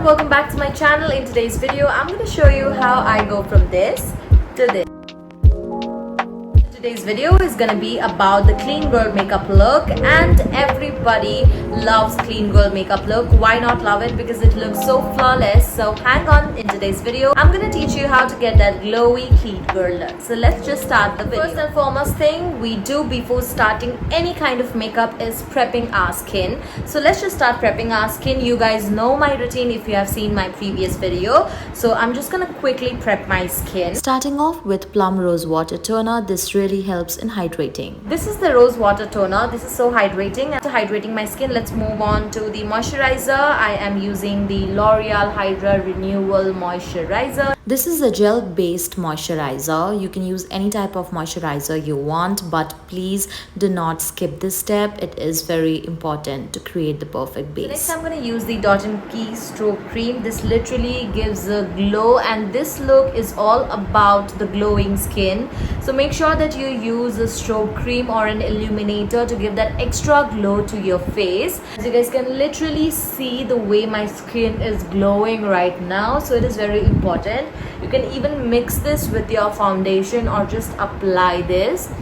welcome back to my channel. In today's video, I'm going to show you how I go from this to this. Today's video is gonna be about the clean girl makeup look, and everybody loves clean girl makeup look. Why not love it? Because it looks so flawless. So hang on, in today's video I'm gonna teach you how to get that glowy clean girl look. So let's just start the video. First and foremost thing we do before starting any kind of makeup is prepping our skin. So let's just start prepping our skin. You guys know my routine if you have seen my previous video. So I'm just gonna quickly prep my skin. Starting off with Plum Rose Water Toner. This really helps in hydrating. This is the rose water toner. This is so hydrating. After hydrating my skin, let's move on to the moisturizer. I am using the L'Oreal Hydra Renewal Moisturizer. This is a gel based moisturizer. You can use any type of moisturizer you want, but please do not skip this step. It is very important to create the perfect base. So next I'm going to use the Dot & Key Stroke Cream. This literally gives a glow, and this look is all about the glowing skin. So make sure that you use a stroke cream or an illuminator to give that extra glow to your face. As you guys can literally see the way my skin is glowing right now, so it is very important. You can even mix this with your foundation or just apply this.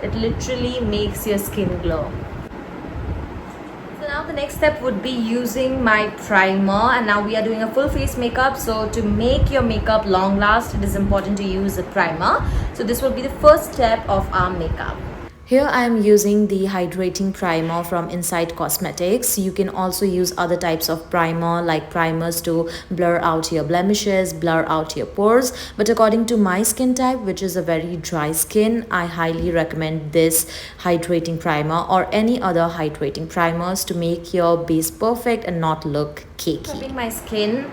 It literally makes your skin glow. Now the next step would be using my primer, and now we are doing a full face makeup. So to make your makeup long last, it is important to use a primer. So this will be the first step of our makeup. Here I am using the hydrating primer from Inside Cosmetics. You can also use other types of primer like primers to blur out your blemishes, blur out your pores. But according to my skin type, which is a very dry skin, I highly recommend this hydrating primer or any other hydrating primers to make your base perfect and not look cakey. Prepping my skin,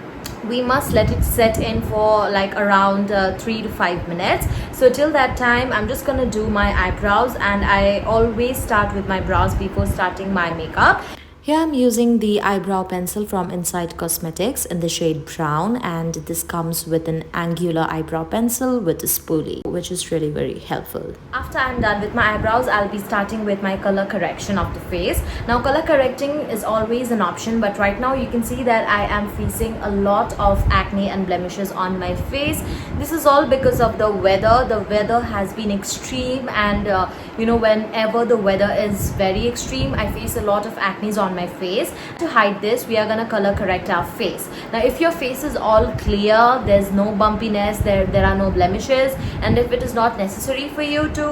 we must let it set in for like around 3 to 5 minutes. So till that time I'm just gonna do my eyebrows, and I always start with my brows before starting my makeup. Here I'm using the eyebrow pencil from Inside Cosmetics in the shade brown, and this comes with an angular eyebrow pencil with a spoolie, which is really very helpful. After I'm done with my eyebrows, I'll be starting with my color correction of the face. Now color correcting is always an option, but right now you can see that I am facing a lot of acne and blemishes on my face. This is all because of the weather. The weather has been extreme, and whenever the weather is very extreme, I face a lot of acne on my face. To hide this, we are gonna color correct our face. Now if your face is all clear, there's no bumpiness, there are no blemishes, and if it is not necessary for you to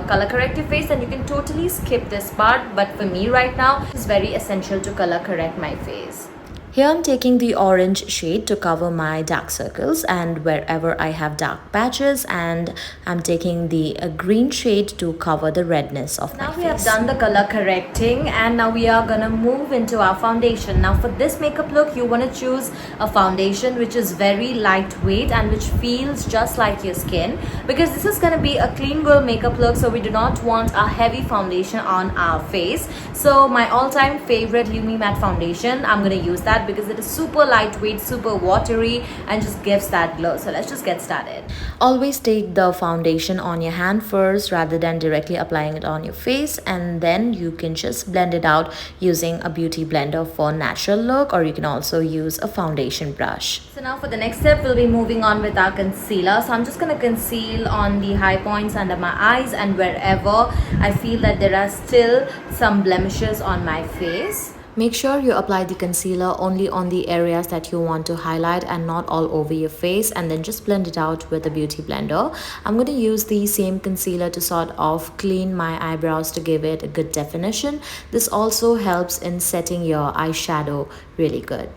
color correct your face, then you can totally skip this part. But for me right now, it's very essential to color correct my face. Here I'm taking the orange shade to cover my dark circles and wherever I have dark patches, and I'm taking the green shade to cover the redness of my face. Now we have done the color correcting, and now we are gonna move into our foundation. Now for this makeup look, you want to choose a foundation which is very lightweight and which feels just like your skin, because this is gonna be a clean girl makeup look, so we do not want a heavy foundation on our face. So my all-time favorite Lumi Matte foundation, I'm gonna use that because it is super lightweight, super watery, and just gives that glow. So let's just get started. Always take the foundation on your hand first rather than directly applying it on your face, and then you can just blend it out using a beauty blender for natural look, or you can also use a foundation brush. So now for the next step, we'll be moving on with our concealer. So I'm just going to conceal on the high points under my eyes and wherever I feel that there are still some blemishes on my face. Make sure you apply the concealer only on the areas that you want to highlight and not all over your face, and then just blend it out with a beauty blender. I'm going to use the same concealer to sort of clean my eyebrows to give it a good definition. This also helps in setting your eyeshadow really good.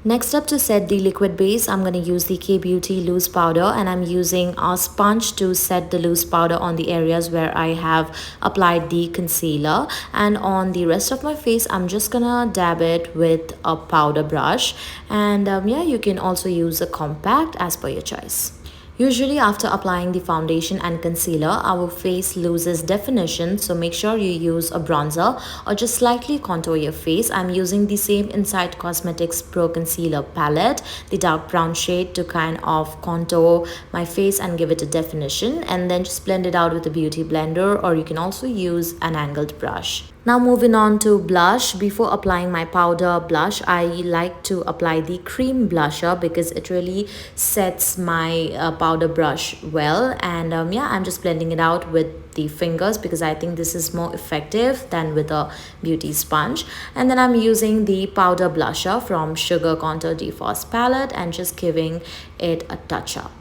Next up, to set the liquid base, I'm going to use the K-Beauty loose powder, and I'm using a sponge to set the loose powder on the areas where I have applied the concealer, and on the rest of my face I'm just gonna dab it with a powder brush. And you can also use a compact as per your choice. Usually after applying the foundation and concealer, our face loses definition, so make sure you use a bronzer or just slightly contour your face. I'm using the same Inside Cosmetics Pro Concealer palette, the dark brown shade, to kind of contour my face and give it a definition, and then just blend it out with a beauty blender, or you can also use an angled brush. Now moving on to blush. Before applying my powder blush, I like to apply the cream blusher because it really sets my powder brush well. And yeah, I'm just blending it out with the fingers because I think this is more effective than with a beauty sponge. And then I'm using the powder blusher from Sugar Contour Defrost palette and just giving it a touch up.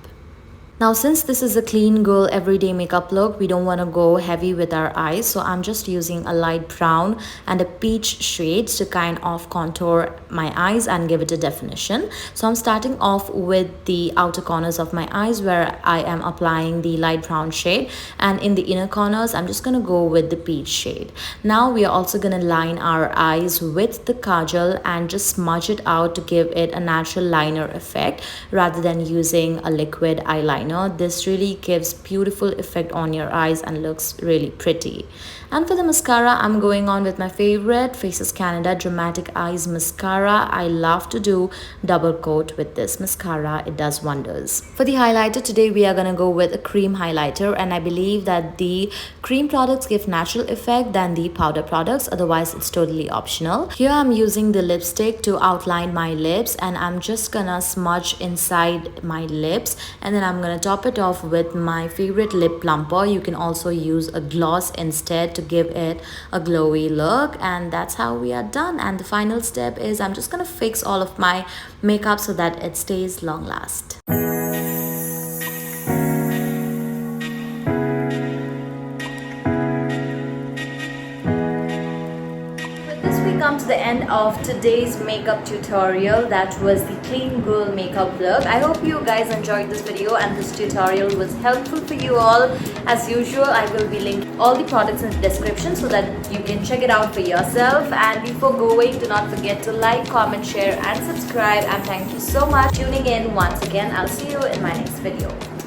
Now, since this is a clean girl everyday makeup look, we don't want to go heavy with our eyes. So I'm just using a light brown and a peach shades to kind of contour my eyes and give it a definition. So I'm starting off with the outer corners of my eyes where I am applying the light brown shade. And in the inner corners, I'm just going to go with the peach shade. Now we are also going to line our eyes with the kajal and just smudge it out to give it a natural liner effect rather than using a liquid eyeliner. This really gives beautiful effect on your eyes and looks really pretty. And for the mascara, I'm going on with my favorite Faces Canada Dramatic Eyes Mascara. I love to do double coat with this mascara. It does wonders. For the highlighter, today we are going to go with a cream highlighter, and I believe that the cream products give natural effect than the powder products. Otherwise, it's totally optional. Here I'm using the lipstick to outline my lips, and I'm just gonna smudge inside my lips, and then I'm gonna top it off with my favorite lip plumper. You can also use a gloss instead to give it a glowy look, and that's how we are done. And the final step is I'm just gonna fix all of my makeup so that it stays long last. Come to the end of today's makeup tutorial. That was the clean girl makeup look. I hope you guys enjoyed this video and this tutorial was helpful for you all. As usual, I will be linking all the products in the description so that you can check it out for yourself. And before going, do not forget to like, comment, share and subscribe. And thank you so much for tuning in once again. I'll see you in my next video.